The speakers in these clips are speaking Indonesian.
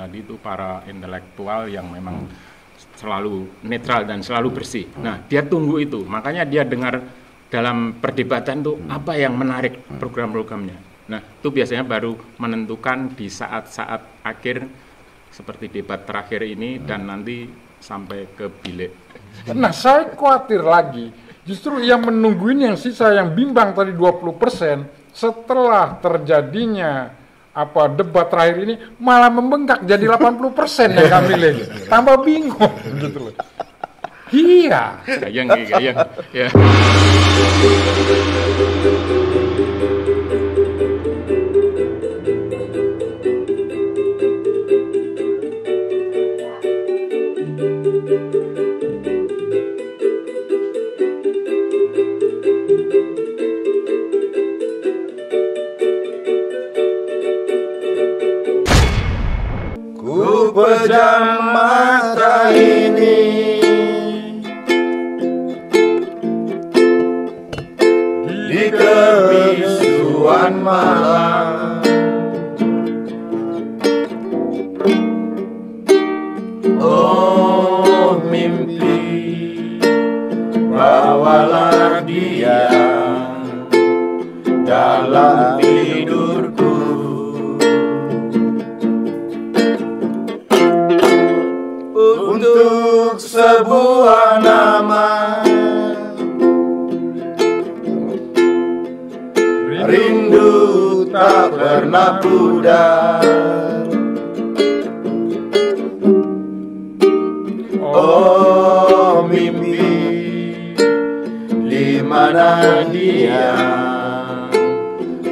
tadi itu para intelektual yang memang selalu netral dan selalu bersih. Nah, dia tunggu itu. Makanya dia dengar dalam perdebatan itu apa yang menarik program-programnya. Nah, itu biasanya baru menentukan di saat-saat akhir seperti debat terakhir ini dan nanti sampai ke bilik. Nah, saya khawatir lagi. Justru yang menungguin yang sisa yang bimbang tadi 20%, setelah terjadinya debat terakhir ini malah membengkak jadi 80% yang kami milih. Tambah bingung gitu loh. Iya. Gayang. Ya. Ku pejam mata ini, di kebisuan malam, oh mimpi, bawalah dia dalam tidurku. Untuk sebuah nama, rindu tak pernah pudar. Oh mimpi, di mana dia,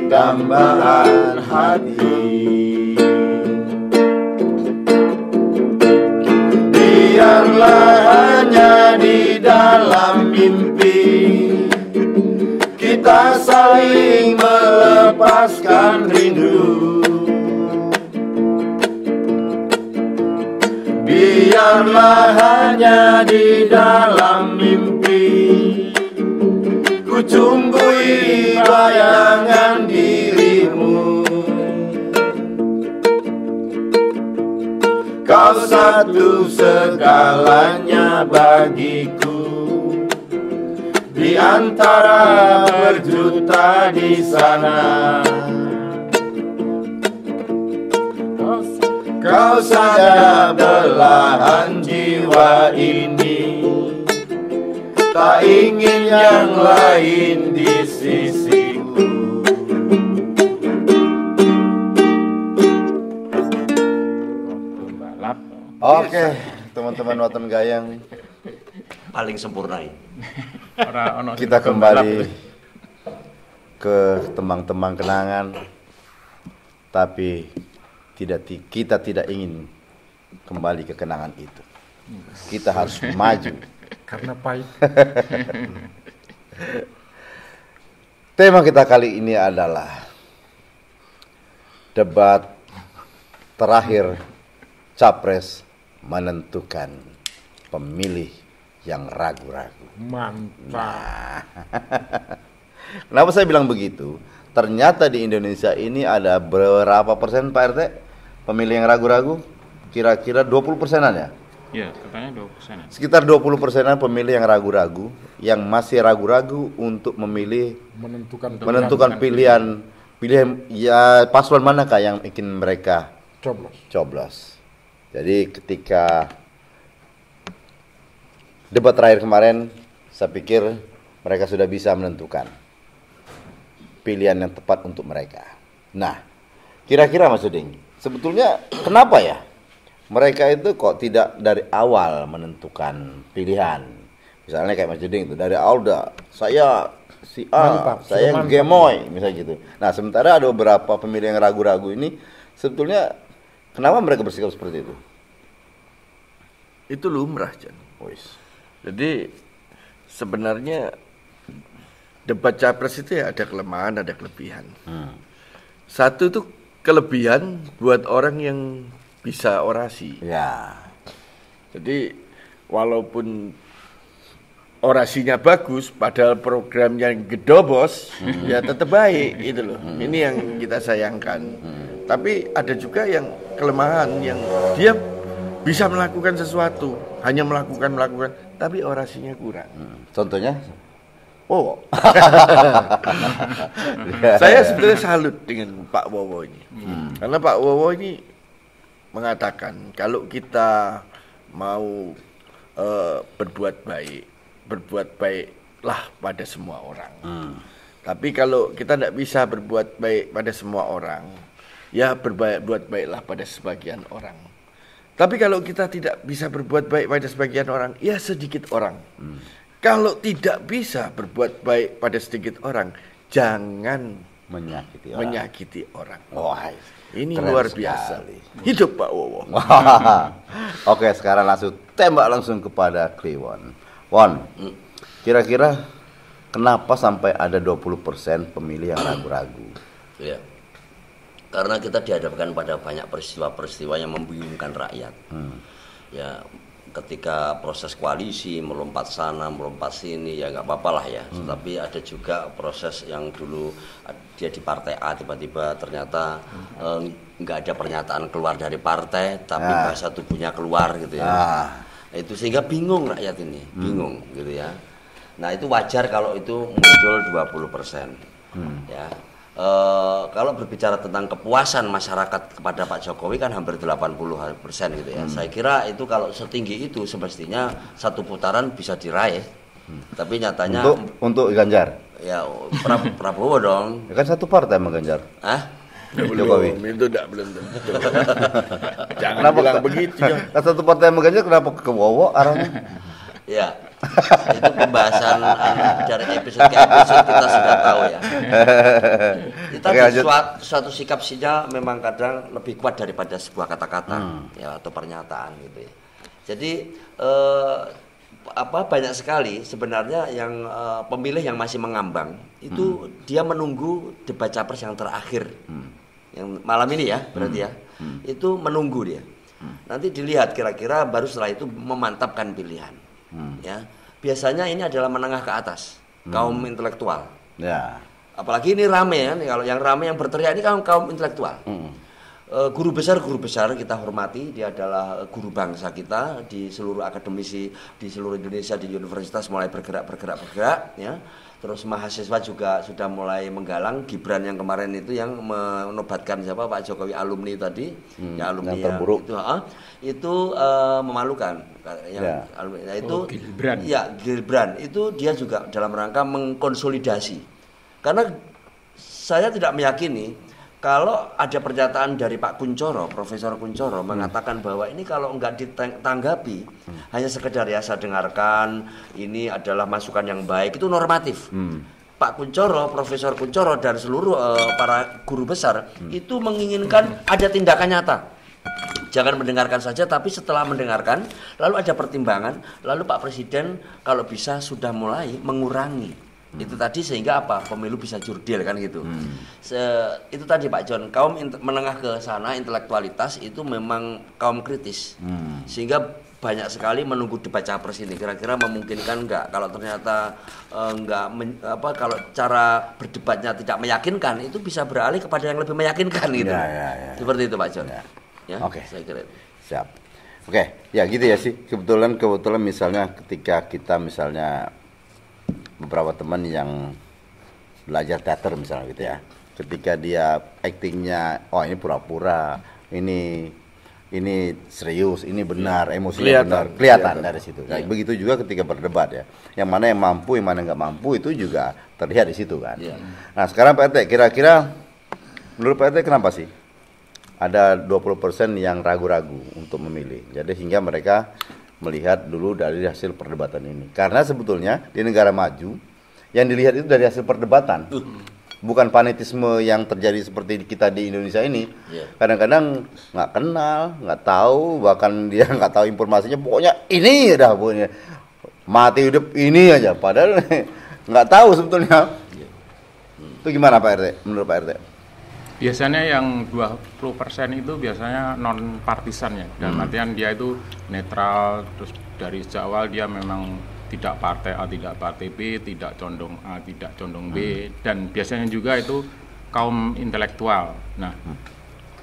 dambaan hati. Biarlah hanya di dalam mimpi kita saling melepaskan rindu. Biarlah hanya di dalam mimpi ku cumbui bayangan dirimu. Kau satu segalanya bagiku, di antara berjuta di sana. Kau saja belahan jiwa ini, tak ingin yang lain di sisiku. Oke, teman-teman Waton Gayang, Paling sempurna. kita kembali ke tembang-tembang kenangan, tapi kita tidak ingin kembali ke kenangan itu. Kita harus maju Karena pahit. Tema kita kali ini adalah debat terakhir Capres menentukan pemilih yang ragu-ragu. Mantap. Kenapa saya bilang begitu? Ternyata di Indonesia ini ada berapa persen Pak RT pemilih yang ragu-ragu? Kira-kira 20%-an ya? Ya, katanya 20%. Sekitar 20%-an pemilih yang ragu-ragu, yang masih ragu-ragu untuk memilih, menentukan pilihan ya paslon manakah yang ingin mereka coblos. Jadi ketika debat terakhir kemarin, saya pikir mereka sudah bisa menentukan pilihan yang tepat untuk mereka. Nah, kira-kira Mas Uding, sebetulnya kenapa ya mereka itu kok tidak dari awal menentukan pilihan? Misalnya kayak Mas Uding itu dari awal udah saya si A, saya gemoy misalnya gitu. Nah, sementara ada beberapa pemilih yang ragu-ragu ini, sebetulnya kenapa mereka bersikap seperti itu? Itu lumrah, Jan. Jadi sebenarnya debat capres itu ya ada kelemahan, ada kelebihan. Satu itu kelebihan buat orang yang bisa orasi. Ya. Jadi walaupun orasinya bagus, padahal programnya gedobos, ya tetap baik gitu loh. Ini yang kita sayangkan. Tapi ada juga yang kelemahan yang dia bisa melakukan sesuatu, hanya melakukan, tapi orasinya kurang. Contohnya? Oh. Saya sebetulnya salut dengan Pak Wowo ini. Karena Pak Wowo ini mengatakan kalau kita mau berbuat baiklah pada semua orang. Tapi kalau kita tidak bisa berbuat baik pada semua orang, ya berbuat baiklah pada sebagian orang. Tapi kalau kita tidak bisa berbuat baik pada sebagian orang, ya sedikit orang. Kalau tidak bisa berbuat baik pada sedikit orang, jangan menyakiti orang. Wah, ini keren luar sekali. biasa. Hidup Pak Wowo. Oke, sekarang tembak langsung kepada Kliwon. Won, kira-kira kenapa sampai ada 20% pemilih yang ragu-ragu? Ya. Karena kita dihadapkan pada banyak peristiwa-peristiwa yang membingungkan rakyat. Ya, ketika proses koalisi melompat sana, melompat sini, ya nggak apa-apa lah ya. Tapi ada juga proses yang dulu dia di partai A, tiba-tiba ternyata nggak ada pernyataan keluar dari partai, tapi bahasa tubuhnya keluar gitu ya. Itu sehingga bingung rakyat ini, bingung gitu ya. Nah itu wajar kalau itu muncul 20%. Ya. Kalau berbicara tentang kepuasan masyarakat kepada Pak Jokowi kan hampir 80% gitu ya. Saya kira itu kalau setinggi itu semestinya satu putaran bisa diraih. Tapi nyatanya untuk Ganjar. Ya Prabowo dong. Ya kan satu partai sama Ganjar. Jokowi. Itu belum tentu. Jangan bilang begitu. Kan satu partai sama Ganjar, kenapa ke Wowo arahnya? Ya. Itu pembahasan dari episode ke episode kita sudah tahu ya. Kita suatu sikap sinyal memang kadang lebih kuat daripada sebuah kata-kata ya atau pernyataan gitu ya. Jadi banyak sekali sebenarnya yang pemilih yang masih mengambang itu dia menunggu debat capres yang terakhir yang malam ini ya berarti ya itu menunggu dia. Nanti dilihat kira-kira baru setelah itu memantapkan pilihan. Ya, biasanya ini adalah menengah ke atas, kaum intelektual. Ya. Apalagi ini rame ya, kalau yang rame yang berteriak ini kaum intelektual. Guru besar kita hormati, dia adalah guru bangsa kita di seluruh akademisi di seluruh Indonesia di universitas mulai bergerak ya. Terus mahasiswa juga sudah mulai menggalang. Gibran yang kemarin itu yang menobatkan siapa Pak Jokowi alumni tadi, ya alumni yang terburuk itu memalukan. Alumni itu Gibran. Ya Gibran itu dia juga dalam rangka mengkonsolidasi. Karena saya tidak meyakini kalau ada pernyataan dari Pak Kuncoro, Profesor Kuncoro mengatakan bahwa ini kalau enggak ditanggapi hanya sekedar ya saya dengarkan ini adalah masukan yang baik, itu normatif. Pak Kuncoro, Profesor Kuncoro dan seluruh para guru besar itu menginginkan ada tindakan nyata. Jangan mendengarkan saja, tapi setelah mendengarkan lalu ada pertimbangan, lalu Pak Presiden kalau bisa sudah mulai mengurangi. Itu tadi sehingga apa pemilu bisa jurdil kan gitu. Itu tadi Pak John, kaum menengah ke sana intelektualitas itu memang kaum kritis sehingga banyak sekali menunggu debat capres ini kira-kira memungkinkan enggak. Kalau ternyata kalau cara berdebatnya tidak meyakinkan itu bisa beralih kepada yang lebih meyakinkan gitu. Seperti itu Pak John. Oke. Saya kira. Siap. Oke, ya gitu ya sih. Kebetulan misalnya ketika kita misalnya beberapa teman yang belajar teater misalnya gitu ya, ketika dia aktingnya ini pura-pura, ini serius, ini benar, emosinya kelihatan dari situ. Nah, begitu juga ketika berdebat ya, yang mana yang mampu, yang mana nggak mampu itu juga terlihat di situ kan. Nah sekarang Pak RT, kira-kira menurut Pak RT kenapa sih ada 20% yang ragu-ragu untuk memilih? Jadi hingga mereka melihat dulu dari hasil perdebatan ini. Karena sebetulnya di negara maju yang dilihat itu dari hasil perdebatan. Bukan fanatisme yang terjadi seperti kita di Indonesia ini. Kadang-kadang nggak kenal, nggak tahu, bahkan dia nggak tahu informasinya. Pokoknya ini dah pokoknya mati hidup ini aja. Padahal nggak tahu sebetulnya. Itu gimana Pak RT? Menurut Pak RT? Biasanya yang 20% itu biasanya non partisan ya. Dalam artian dia itu netral, terus dari sejak awal dia memang tidak partai A, tidak partai B, tidak condong A, tidak condong B, dan biasanya juga itu kaum intelektual. Nah,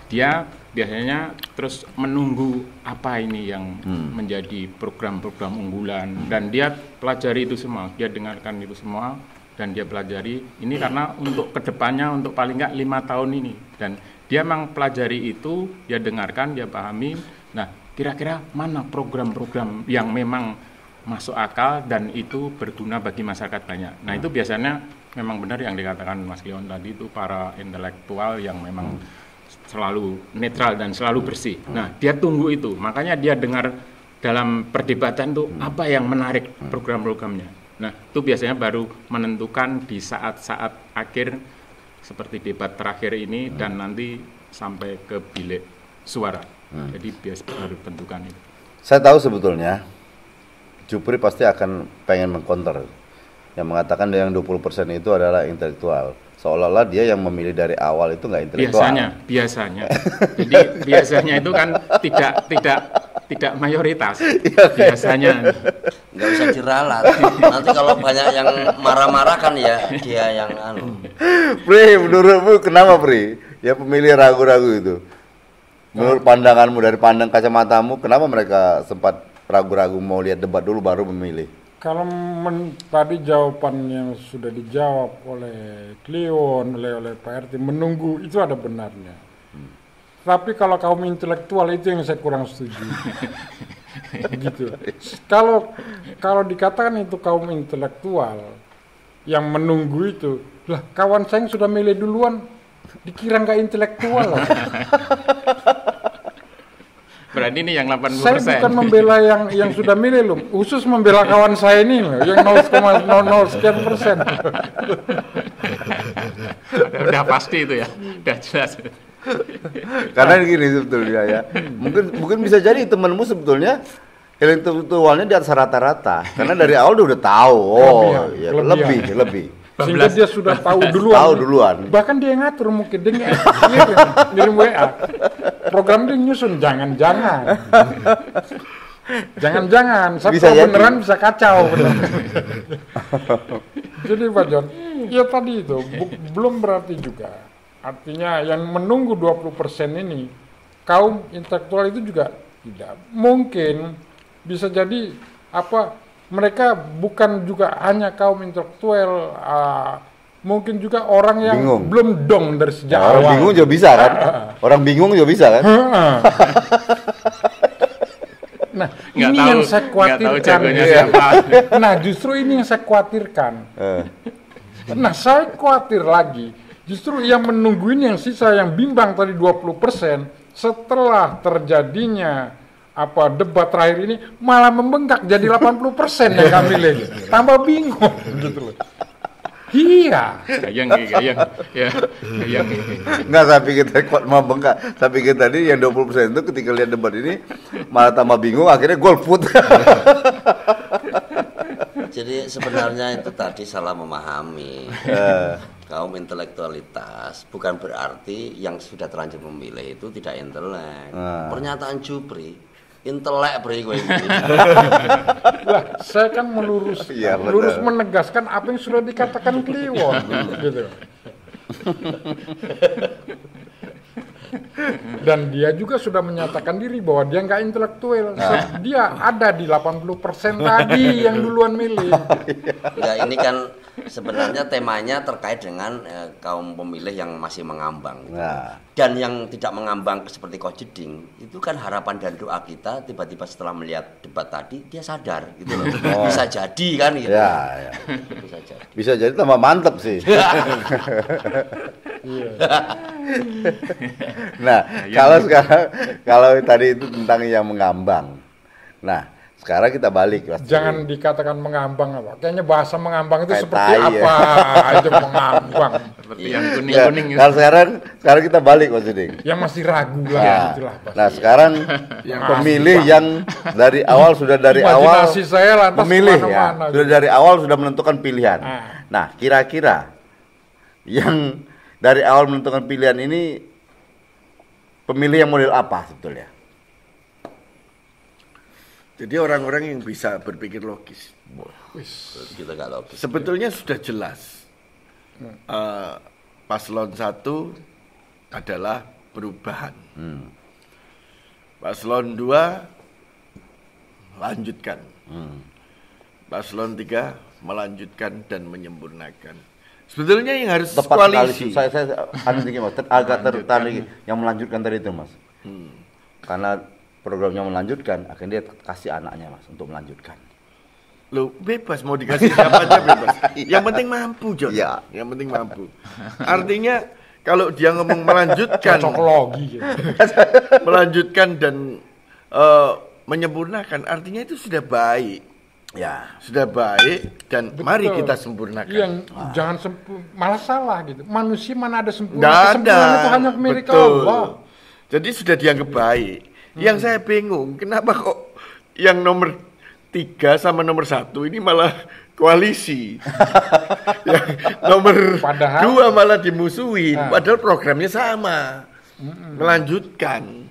dia biasanya terus menunggu apa ini yang menjadi program-program unggulan, dan dia pelajari itu semua, dia dengarkan itu semua dan dia pelajari ini karena untuk kedepannya, untuk paling nggak 5 tahun ini, dan dia memang pelajari itu, dia dengarkan, dia pahami. Nah, kira-kira mana program-program yang memang masuk akal dan itu berguna bagi masyarakat banyak. Nah, itu biasanya memang benar yang dikatakan Mas Leon tadi, itu para intelektual yang memang selalu netral dan selalu bersih. Nah, dia tunggu itu, makanya dia dengar dalam perdebatan tuh apa yang menarik program-programnya. Nah, itu biasanya baru menentukan di saat-saat akhir seperti debat terakhir ini dan nanti sampai ke bilik suara. Jadi baru tentukan itu. Saya tahu sebetulnya Jupri pasti akan pengen mengcounter yang mengatakan yang 20% itu adalah intelektual. Seolah-olah dia yang memilih dari awal itu nggak intelektual. Biasanya. Jadi biasanya itu kan tidak mayoritas. Biasanya. Nggak usah diralat. Nanti kalau banyak yang marah-marah kan ya dia yang Pri, menurutmu kenapa Pri? Ya pemilih ragu-ragu itu. Menurut pandanganmu, dari pandang kacamatamu, kenapa mereka sempat ragu-ragu mau lihat debat dulu baru memilih? Kalau tadi jawaban yang sudah dijawab oleh Cleon, oleh Pak RT, menunggu itu ada benarnya. Tapi kalau kaum intelektual itu yang saya kurang setuju. Gitu. Kalau dikatakan itu kaum intelektual yang menunggu itu, lah kawan saya yang sudah milih duluan dikira nggak intelektual lah. Berarti ini yang 80%. Saya bukan membela yang sudah milih loh, khusus membela kawan saya ini loh, yang 0,00 sekian persen. Udah pasti itu ya, udah jelas. Karena gini sebetulnya ya, mungkin bisa jadi temanmu sebetulnya intelektualnya di atas rata-rata, karena dari awal dia udah tahu, lebih. Sehingga dia sudah tahu duluan. Bahkan dia ngatur mungkin dia ngirim WA. Program dia nyusun, jangan-jangan. Saya beneran bisa kacau. Jadi Pak John, ya tadi itu belum berarti juga. Artinya yang menunggu 20% ini kaum intelektual itu juga tidak mungkin, bisa jadi mereka bukan juga hanya kaum intelektual, mungkin juga orang yang bingung. Belum dong dari sejak awal. Orang bingung juga bisa kan? Orang bingung juga bisa kan? Nah, ini yang saya khawatirkan. Nah, justru ini yang saya khawatirkan. Nah, saya khawatir lagi. Justru yang menunggu ini yang sisa, yang bimbang tadi 20%, setelah terjadinya debat terakhir ini malah membengkak jadi 80% yang kami milih. Tambah bingung gitu loh. Iya. Gayang. Enggak, saya pikir kuat membengkak. Saya pikir tadi yang 20% itu ketika lihat debat ini malah tambah bingung, akhirnya golput. Jadi sebenarnya itu tadi salah memahami. Kaum intelektualitas bukan berarti yang sudah terlanjur memilih itu tidak intelek. Pernyataan Jupri, intelek beri gue gitu. Lah, saya kan melurus menegaskan apa yang sudah dikatakan Kliwon gitu. Dan dia juga sudah menyatakan diri bahwa dia nggak intelektual. Dia ada di 80% tadi yang duluan milih. Enggak, ini kan sebenarnya temanya terkait dengan kaum pemilih yang masih mengambang. Dan yang tidak mengambang seperti Coach Jeding, itu kan harapan dan doa kita tiba-tiba setelah melihat debat tadi dia sadar gitu loh. Bisa jadi kan gitu. Ya. Bisa jadi tambah mantep sih. Nah, kalau tadi itu tentang yang mengambang. Nah, sekarang kita balik. Jangan dikatakan mengambang apa. Kayaknya bahasa mengambang itu seperti apa aja mengambang. Seperti yang kuning-kuning. Kalau sekarang kita balik Mas Jeding. Yang masih ragu lah itulah. Nah, sekarang pemilih yang dari awal sudah Imajinasi saya lantas memilih ya. Sudah dari awal sudah menentukan pilihan. Nah, kira-kira yang dari awal menentukan pilihan ini pemilih yang model apa sebetulnya? Jadi orang-orang yang bisa berpikir logis. Kita nggak logis. Sebetulnya sudah jelas. Paslon 1 adalah perubahan. Paslon 2 lanjutkan. Paslon 3 melanjutkan dan menyempurnakan. Sebetulnya yang harus Tepat koalisi. sekali. Saya anu dikit Mas, agak tertarik yang melanjutkan tadi itu Mas. Karena programnya melanjutkan, akhirnya dia kasih anaknya Mas untuk melanjutkan. Loh, bebas mau dikasih siapa aja bebas. Yang penting mampu, John. Ya. Yang penting mampu. Artinya kalau dia ngomong melanjutkan, Cocokologi gitu. melanjutkan dan menyempurnakan, artinya itu sudah baik. Ya. Sudah baik dan Betul. mari kita sempurnakan. Yang jangan malah salah gitu. Manusia mana ada sempurna? Nggak ada. Kesempurnaan itu hanya milik Betul. Allah. Jadi sudah dianggap baik. Yang saya bingung, kenapa kok yang nomor 3 sama nomor 1 ini malah koalisi. Yang nomor Padahal- 2 malah dimusuhin. Padahal programnya sama. Melanjutkan.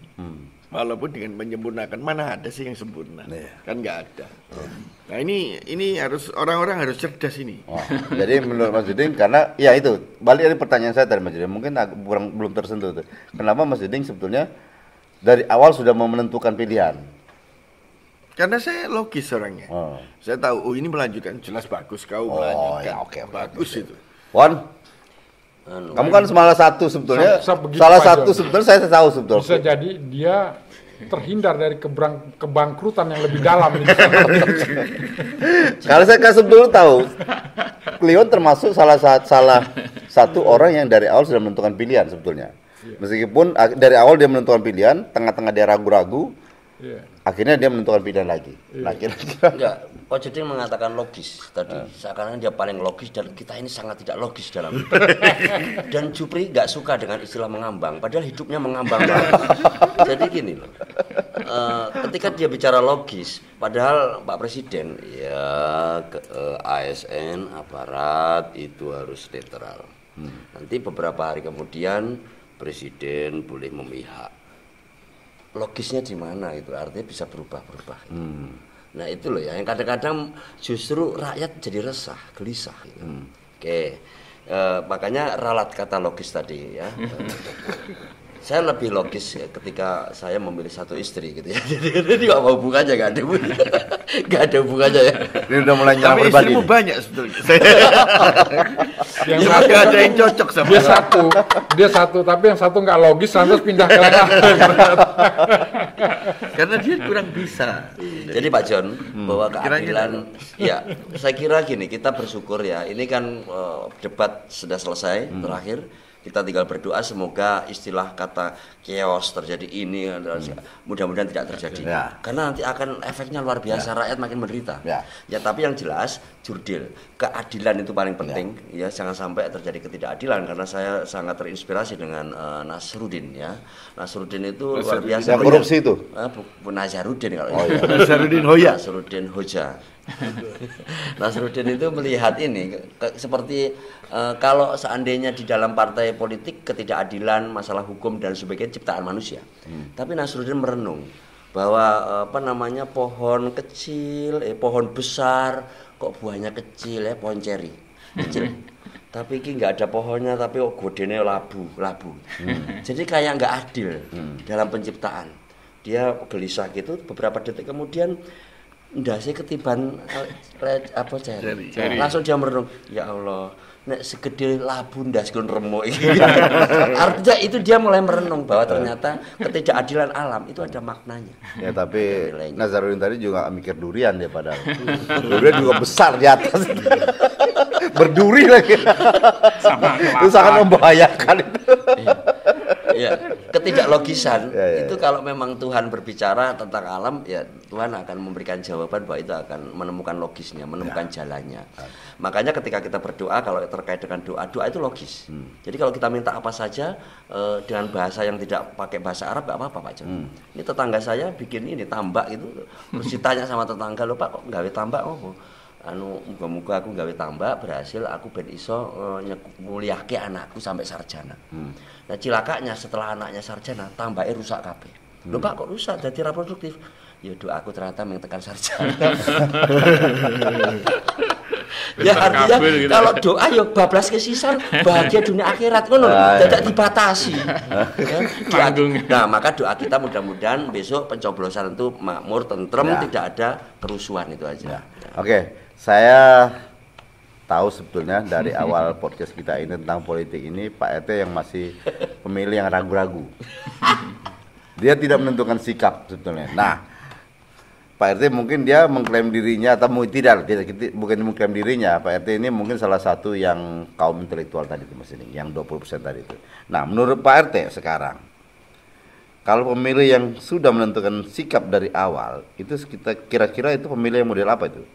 Walaupun dengan menyempurnakan, mana ada sih yang sempurna? Kan nggak ada. Nah ini harus orang-orang harus cerdas ini. Oh, jadi menurut Mas Diding karena ya itu balik dari pertanyaan saya tadi Mas Diding mungkin belum tersentuh tuh. Kenapa Mas Diding sebetulnya dari awal sudah mau menentukan pilihan? Karena saya logis orangnya. Saya tahu, ini melanjutkan, jelas bagus kau melanjutkan. Ya, oke. Bagus itu. Wan, kamu kan salah satu sebetulnya, Begitu salah Pak satu John. sebetulnya saya tahu sebetulnya. Bisa jadi dia terhindar dari kebangkrutan yang lebih dalam. Kalau saya kasih dulu tahu, Leon termasuk salah satu orang yang dari awal sudah menentukan pilihan sebetulnya. Meskipun dari awal dia menentukan pilihan, tengah-tengah dia ragu-ragu, akhirnya dia menentukan pilihan lagi. Nah, kira-kira Enggak, Pak Jeding mengatakan logis tadi. Seakan-akan dia paling logis dan kita ini sangat tidak logis dalam hidup. Dan Jupri nggak suka dengan istilah mengambang, padahal hidupnya mengambang banget. Jadi gini loh, ketika dia bicara logis, padahal Pak Presiden ya ASN aparat itu harus netral. Nanti beberapa hari kemudian Presiden boleh memihak. Logisnya di mana itu? Artinya bisa berubah-berubah. Nah itu loh ya, yang kadang-kadang justru rakyat jadi resah, gelisah. Gitu. Oke, makanya ralat kata logis tadi ya. Saya lebih logis ya, ketika saya memilih satu istri gitu ya. Jadi nggak mau hubungannya, nggak ada hubungannya ya. ini udah mulai nyerang Tapi pribadi. istrimu nih. banyak sebetulnya. Yang Ya, satu nggak ada yang cocok sama dia satu, tapi yang satu nggak logis, lantas pindah ke lain. karena dia kurang bisa. Jadi Pak John, bahwa Kira-kira. keadilan, ya saya kira gini, kita bersyukur ya, ini kan debat sudah selesai, terakhir, kita tinggal berdoa semoga istilah kata chaos terjadi ini, mudah-mudahan tidak terjadi. Ya. Karena nanti akan efeknya luar biasa, rakyat makin menderita. Ya. Ya tapi yang jelas, jurdil, keadilan itu paling penting, ya jangan sampai terjadi ketidakadilan, karena saya sangat terinspirasi dengan Nasruddin ya. Nasruddin itu luar biasa. Yang korupsi itu? Nazarudin kalau Nazarudin Hoya. Nasruddin Hoja. Nasruddin itu melihat ini seperti kalau seandainya di dalam partai politik ketidakadilan, masalah hukum dan sebagainya ciptaan manusia. Tapi Nasruddin merenung bahwa pohon kecil, pohon besar kok buahnya kecil ya, pohon ceri kecil. Tapi ini nggak ada pohonnya, tapi godene labu. Jadi kayak nggak adil dalam penciptaan. Dia gelisah gitu, beberapa detik kemudian ndase ketiban ceri. Langsung dia merenung, ya Allah, nek segede labu ndas gon remuk iki. Artinya itu dia mulai merenung bahwa ternyata ketidakadilan alam itu ada maknanya. Ya tapi Nazarudin tadi juga mikir durian dia padahal. Durian juga besar di atas. Berduri lagi. Itu sangat membahayakan itu. Ya, ketidaklogisan Ya. itu kalau memang Tuhan berbicara tentang alam, ya Tuhan akan memberikan jawaban bahwa itu akan menemukan logisnya, menemukan jalannya. Makanya ketika kita berdoa, kalau terkait dengan doa itu logis. Jadi kalau kita minta apa saja dengan bahasa yang tidak pakai bahasa Arab, gak apa-apa Pak John. Ini tetangga saya bikin ini tambak itu, terus ditanya sama tetangga, "Lho Pak, kok gawe tambak opo?" Muga-muga aku gawe tambak berhasil, aku ben iso nguliahke anakku sampai sarjana. Nah cilakanya setelah anaknya sarjana, tambaknya rusak kabeh. Lho Pak, kok rusak? Jadi ra produktif. Ya doaku ternyata mengtekan sarjana. Ya artinya Terkabul gitu. kalau doa ya bablas kesisan bahagia dunia akhirat ngono lho. Tidak dibatasi. Panggung. Nah, maka doa kita mudah-mudahan besok pencoblosan itu makmur, tentrem, Ya. tidak ada kerusuhan itu aja. Oke, saya tahu sebetulnya dari awal podcast kita ini tentang politik ini Pak RT yang masih pemilih yang ragu-ragu. Dia tidak menentukan sikap sebetulnya. Nah, Pak RT mungkin dia mengklaim dirinya atau tidak, bukan mengklaim dirinya. Pak RT ini mungkin salah satu yang kaum intelektual tadi itu Mas ini, yang 20% tadi itu. Nah, menurut Pak RT sekarang, kalau pemilih yang sudah menentukan sikap dari awal, itu kita kira-kira itu pemilih yang model apa itu?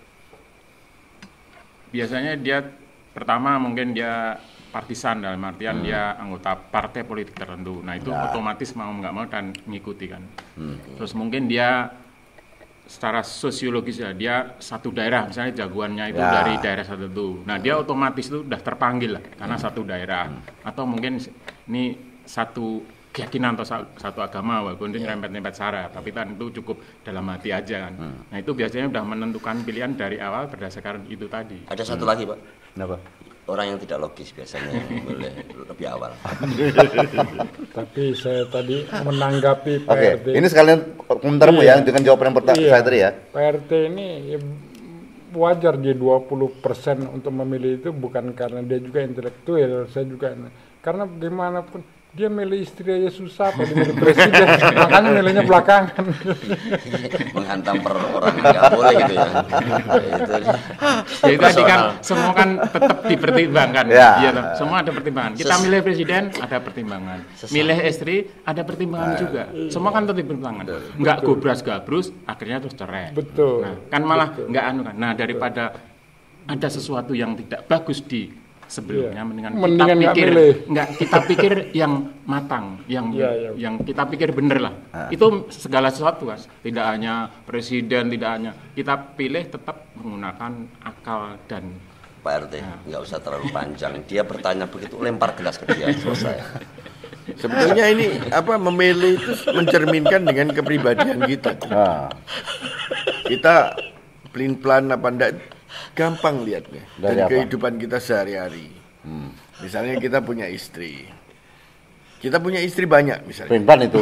Biasanya dia pertama mungkin dia partisan, dalam artian dia anggota partai politik tertentu. Nah itu otomatis mau nggak mau dan ngikuti kan. Terus mungkin dia secara sosiologis ya, dia satu daerah, misalnya jagoannya itu dari daerah tertentu. Nah dia otomatis itu udah terpanggil lah karena satu daerah. Atau mungkin ini satu keyakinan atau satu agama, walaupun itu nyerempet-nyerempet sara, tapi kan itu cukup dalam hati aja kan. Nah itu biasanya udah menentukan pilihan dari awal berdasarkan itu tadi. Ada satu lagi, Pak. Kenapa? Orang yang tidak logis biasanya yang boleh lebih awal. Tapi saya tadi menanggapi Pak Oke, RT. ini sekalian komentarmu ya dengan jawaban yang pertama saya tadi ya. Pak RT ini ya, wajar dia 20% untuk memilih itu bukan karena dia juga intelektual, saya juga karena bagaimanapun dia milih istri aja susah, apa dia milih presiden, makanya milihnya belakangan. Menghantam perorangan nggak boleh gitu ya. Jadi tadi kan semua kan tetap dipertimbangkan. Ya. Iya toh, semua ada pertimbangan. Kita milih presiden ada pertimbangan. Milih istri ada pertimbangan juga. Semua kan tetap pertimbangan. Enggak gobras-gabrus akhirnya terus cerai. Betul. Nah, kan malah enggak anu kan. Nah, daripada ada sesuatu yang tidak bagus di sebelumnya, mendingan Mendingan kita nggak pikir milih. kita pikir yang matang, yang kita pikir bener lah. Itu segala sesuatu kan. Tidak hanya presiden, tidak hanya kita pilih tetap menggunakan akal dan Pak RT, nggak usah terlalu panjang. Dia bertanya begitu, lempar gelas ke dia, selesai. Sebetulnya ini apa memilih itu mencerminkan dengan kepribadian kita. Kita pelin-pelan apa enggak gampang lihatnya Dari dari apa? kehidupan kita sehari-hari. Misalnya kita punya istri. Kita punya istri banyak misalnya. Pelimpan itu.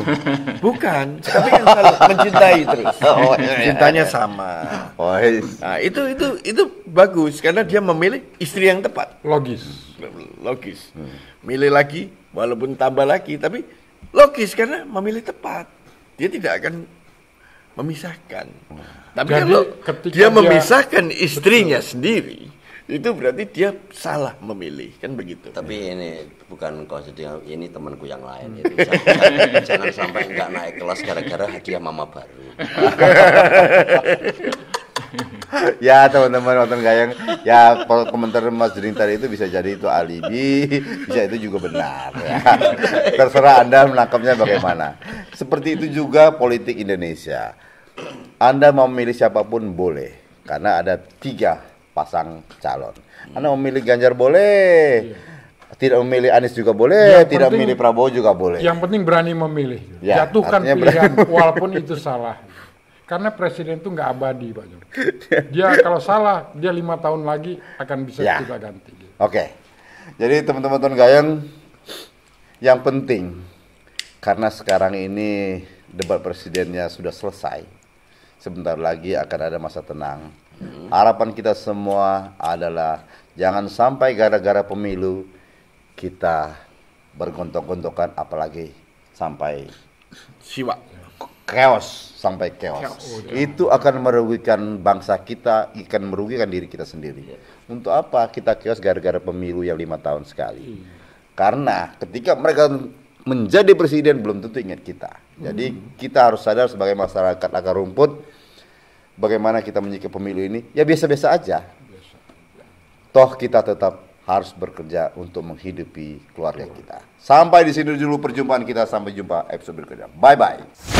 Bukan, tapi yang saling mencintai terus. Oh, iya. Cintanya sama. Oh, iya. Nah, itu bagus karena dia memilih istri yang tepat. Logis. Logis. Milih lagi walaupun tambah lagi tapi logis karena memilih tepat. Dia tidak akan memisahkan. Tapi Jadi, kalau ketika dia dia- memisahkan istrinya sendiri, itu berarti dia salah memilih, kan begitu. Tapi ini bukan kau sedih, ini temanku yang lain. Itu jangan sampai nggak naik kelas gara-gara hadiah mama baru. Ya teman-teman nonton gayang, ya komentar Mas Jering tadi itu bisa jadi itu alibi, bisa itu juga benar. Ya. Terserah Anda menangkapnya bagaimana. Seperti itu juga politik Indonesia. Anda mau memilih siapapun boleh, karena ada 3 pasang calon. Anda memilih Ganjar boleh, tidak memilih Anies juga boleh, Yang tidak penting- memilih Prabowo juga boleh. Yang penting berani memilih. Ya, Jatuhkan artinya pilihan walaupun itu salah. Karena presiden itu nggak abadi, Pak Jor. Dia kalau salah, dia 5 tahun lagi akan bisa Ya. kita ganti. Oke, jadi teman-teman nonton gayang, yang penting karena sekarang ini debat presidennya sudah selesai, sebentar lagi akan ada masa tenang. Harapan kita semua adalah jangan sampai gara-gara pemilu kita bergontok-gontokan, apalagi sampai Siwa. chaos, sampai chaos. Itu akan merugikan bangsa kita, akan merugikan diri kita sendiri. Untuk apa kita chaos gara-gara pemilu yang 5 tahun sekali? Karena ketika mereka menjadi presiden belum tentu ingat kita. Jadi kita harus sadar sebagai masyarakat akar rumput, bagaimana kita menyikapi pemilu ini, ya biasa-biasa aja. Toh kita tetap harus bekerja untuk menghidupi keluarga kita. Sampai di sini dulu perjumpaan kita, sampai jumpa episode berikutnya. Bye-bye.